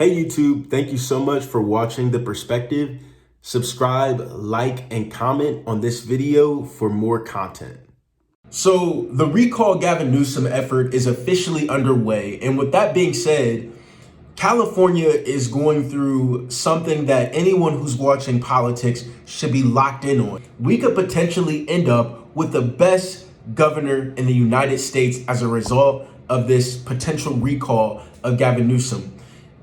Hey YouTube, thank you so much for watching The Perspective. Subscribe, like, and comment on this video for more content. So the Recall Gavin Newsom effort is officially underway. And with that being said, California is going through something that anyone who's watching politics should be locked in on. We could potentially end up with the best governor in the United States as a result of this potential recall of Gavin Newsom.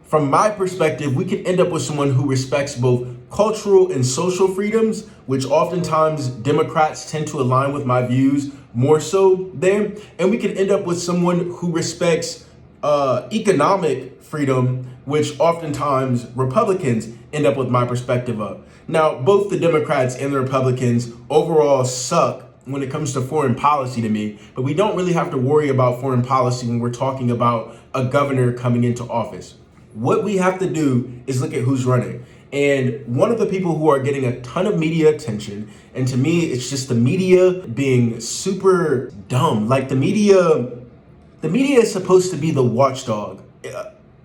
From my perspective, we could end up with someone who respects both cultural and social freedoms, which oftentimes Democrats tend to align with my views more so there. And we could end up with someone who respects economic freedom, which oftentimes Republicans end up with my perspective of. Now, both the Democrats and the Republicans overall suck when it comes to foreign policy to me, but we don't really have to worry about foreign policy when we're talking about a governor coming into office. What we have to do is look at who's running. And one of the people who are getting a ton of media attention, and to me, it's just the media being super dumb. Like the media is supposed to be the watchdog.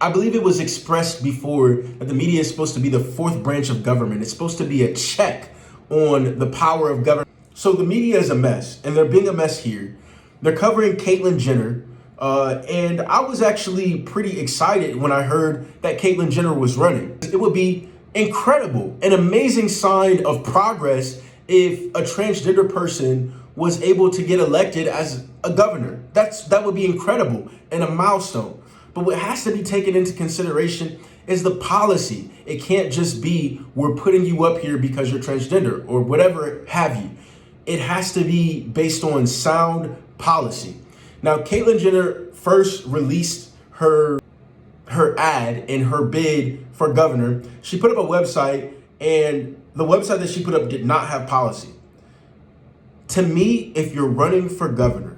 I believe it was expressed before that the media is supposed to be the fourth branch of government. It's supposed to be a check on the power of government. So the media is a mess, and they're being a mess here. They're covering Caitlyn Jenner. And I was actually pretty excited when I heard that Caitlyn Jenner was running. It would be incredible, an amazing sign of progress if a transgender person was able to get elected as a governor. That would be incredible and a milestone. But what has to be taken into consideration is the policy. It can't just be, we're putting you up here because you're transgender or whatever have you. It has to be based on sound policy. Now, Caitlyn Jenner first released her ad in her bid for governor. She put up a website, and the website that she put up did not have policy. To me, if you're running for governor,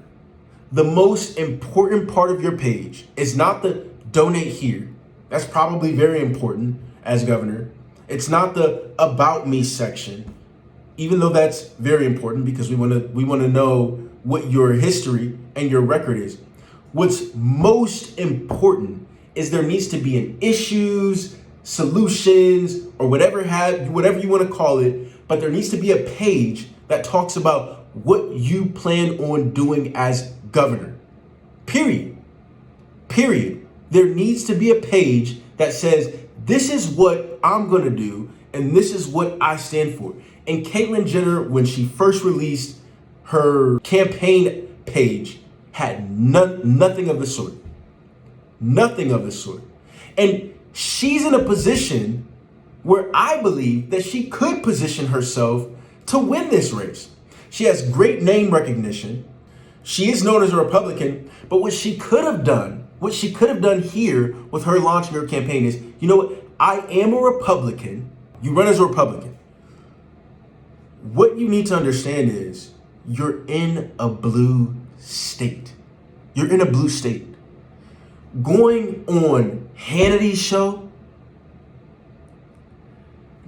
the most important part of your page is not the donate here. That's probably very important as governor. It's not the about me section, even though that's very important because we want to know what your history and your record is. What's most important is there needs to be an issues, solutions, or whatever you want to call it, but there needs to be a page that talks about what you plan on doing as governor. Period. There needs to be a page that says, this is what I'm going to do, and this is what I stand for. And Caitlyn Jenner, when she first released her campaign page, had nothing of the sort. Nothing of the sort. And she's in a position where I believe that she could position herself to win this race. She has great name recognition. She is known as a Republican, but what she could have done here with her launching her campaign is, you know what? I am a Republican. You run as a Republican. What you need to understand is you're in a blue state. You're in a blue state. Going on Hannity's show,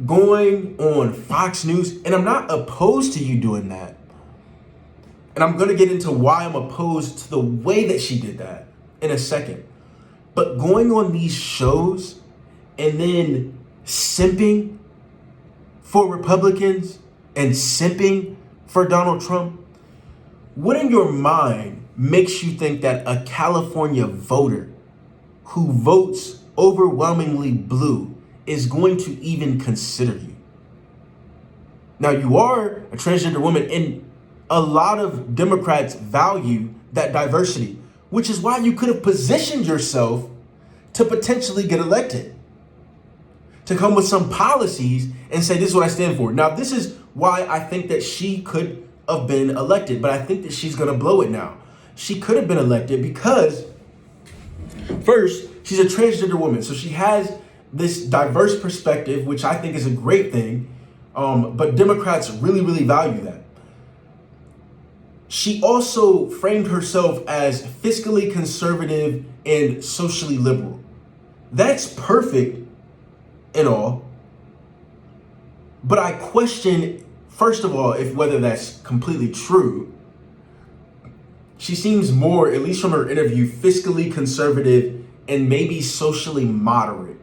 going on Fox News, and I'm not opposed to you doing that. And I'm going to get into why I'm opposed to the way that she did that in a second. But going on these shows and then simping for Republicans and simping for Donald Trump, what in your mind makes you think that a California voter who votes overwhelmingly blue is going to even consider you? Now, you are a transgender woman, and a lot of Democrats value that diversity, which is why you could have positioned yourself to potentially get elected, to come with some policies and say, this is what I stand for. Now, this is why I think that she could have been elected, but I think that she's going to blow it now. She could have been elected because, first, she's a transgender woman, so she has this diverse perspective, which I think is a great thing, but Democrats really, really value that. She also framed herself as fiscally conservative and socially liberal. That's perfect and all, but I question, first of all, if whether that's completely true. She seems more, at least from her interview, fiscally conservative and maybe socially moderate.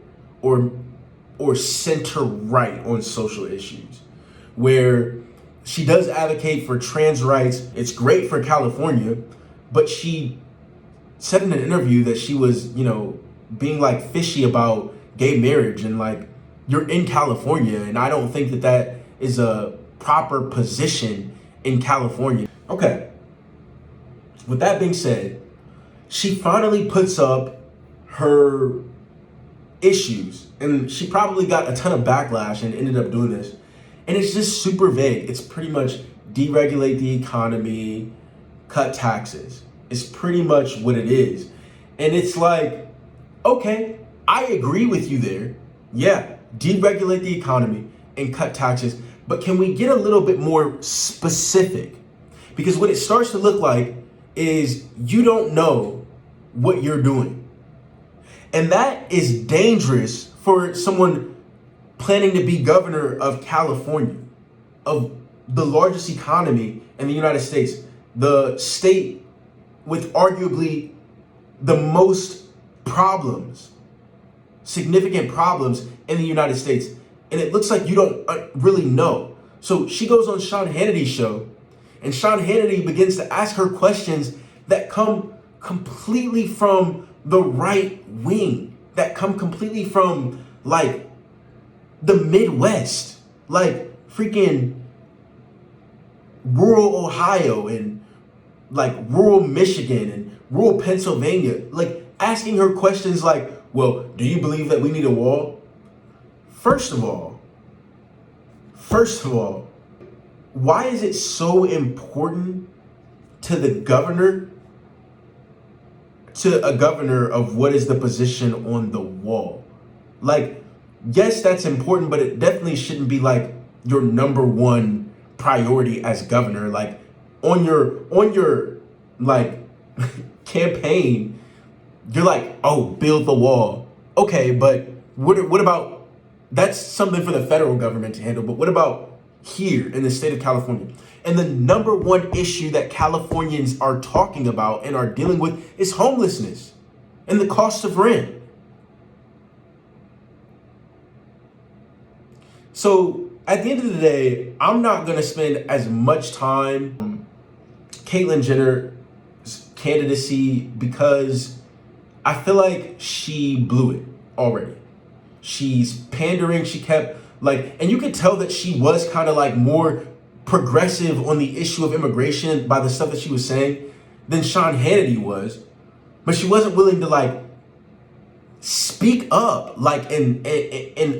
or center right on social issues, where she does advocate for trans rights. It's great for California, but she said in an interview that she was, being like fishy about gay marriage, and like, you're in California, and I don't think that that is a proper position in California. Okay. With that being said, she finally puts up her issues, and she probably got a ton of backlash and ended up doing this. And it's just super vague. It's pretty much deregulate the economy, cut taxes. It's pretty much what it is. And it's like, okay, I agree with you there. Yeah, deregulate the economy and cut taxes. But can we get a little bit more specific? Because what it starts to look like is you don't know what you're doing. And that is dangerous for someone planning to be governor of California, of the largest economy in the United States, the state with arguably the most problems, significant problems in the United States. And it looks like you don't really know. So she goes on Sean Hannity's show, and Sean Hannity begins to ask her questions that come completely from the right wing, that come completely from like the Midwest, like freaking rural Ohio and like rural Michigan and rural Pennsylvania, like asking her questions like, well, do you believe that we need a wall? First of all, why is it so important to a governor of what is the position on the wall? Like, yes, that's important, but it definitely shouldn't be like your number one priority as governor. Like on your like campaign, you're like, oh, build the wall. Okay, but what about, that's something for the federal government to handle, but what about here in the state of California? And the number one issue that Californians are talking about and are dealing with is homelessness and the cost of rent. So at the end of the day, I'm not going to spend as much time on Caitlyn Jenner's candidacy because I feel like she blew it already. She's pandering. She kept like, and you could tell that she was kind of like more progressive on the issue of immigration by the stuff that she was saying than Sean Hannity was, but she wasn't willing to like speak up, like and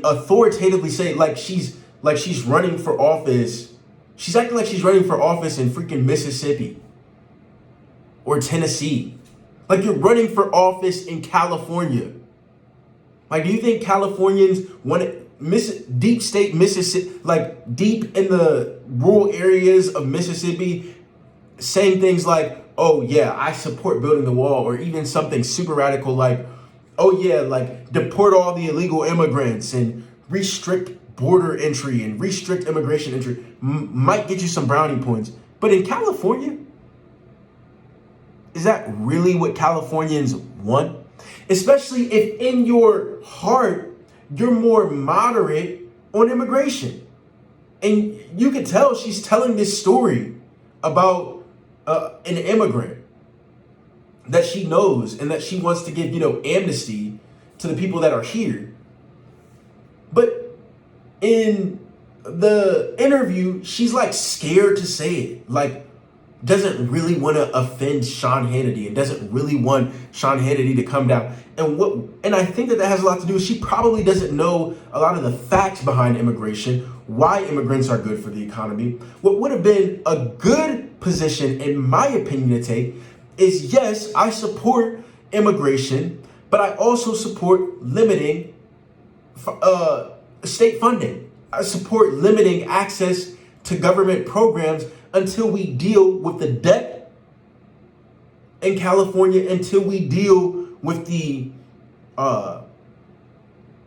authoritatively say like she's running for office. She's acting like she's running for office in freaking Mississippi or Tennessee. Like, you're running for office in California. Like, do you think Californians want deep state Mississippi, like deep in the rural areas of Mississippi, saying things like, oh yeah, I support building the wall, or even something super radical like, oh yeah, like deport all the illegal immigrants and restrict border entry and restrict immigration entry, might get you some brownie points. But in California, is that really what Californians want? Especially if in your heart, you're more moderate on immigration. And you can tell she's telling this story about an immigrant that she knows and that she wants to give, amnesty to the people that are here. But in the interview, she's like scared to say it. Like, doesn't really want to offend Sean Hannity and doesn't really want Sean Hannity to come down. And I think that has a lot to do with she probably doesn't know a lot of the facts behind immigration, why immigrants are good for the economy. What would have been a good position, in my opinion, to take is, yes, I support immigration, but I also support limiting state funding. I support limiting access to government programs until we deal with the debt in California, until we deal with the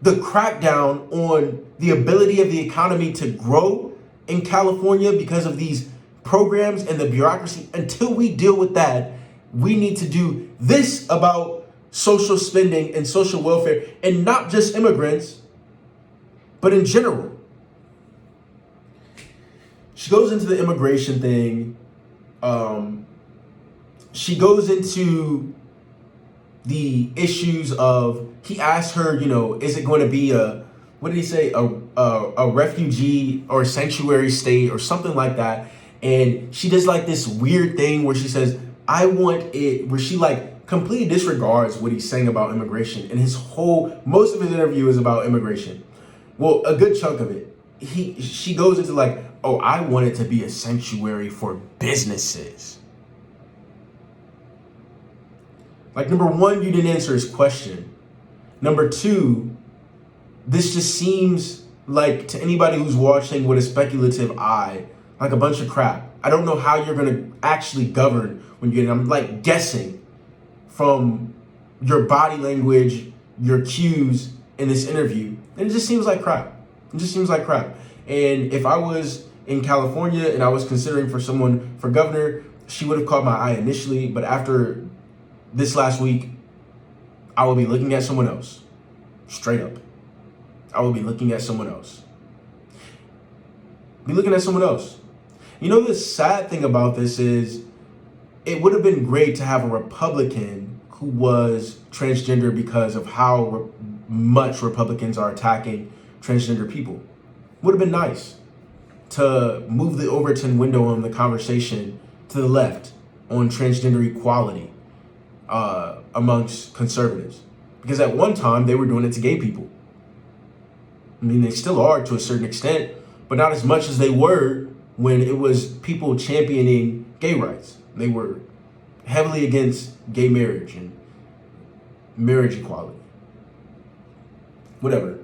crackdown on the ability of the economy to grow in California because of these programs and the bureaucracy. Until we deal with that, we need to do this about social spending and social welfare, and not just immigrants, but in general. She goes into the immigration thing. She goes into the issues of, he asked her, is it going to be what did he say? A refugee or sanctuary state or something like that. And she does like this weird thing where she says, I want it, where she like completely disregards what he's saying about immigration. And most of his interview is about immigration. Well, a good chunk of it. She goes into like, oh, I want it to be a sanctuary for businesses. Like, number one, you didn't answer his question. Number two, this just seems like, to anybody who's watching with a speculative eye, like a bunch of crap. I don't know how you're going to actually govern when I'm like guessing from your body language, your cues in this interview. And it just seems like crap. It just seems like crap. And if I was in California and I was considering for someone for governor, she would have caught my eye initially. But after this last week, I will be looking at someone else. Straight up. I will be looking at someone else. The sad thing about this is, it would have been great to have a Republican who was transgender, because of how much Republicans are attacking transgender people. Would have been nice to move the Overton window on the conversation to the left on transgender equality amongst conservatives. Because at one time, they were doing it to gay people. I mean, they still are to a certain extent, but not as much as they were when it was people championing gay rights. They were heavily against gay marriage and marriage equality. Whatever.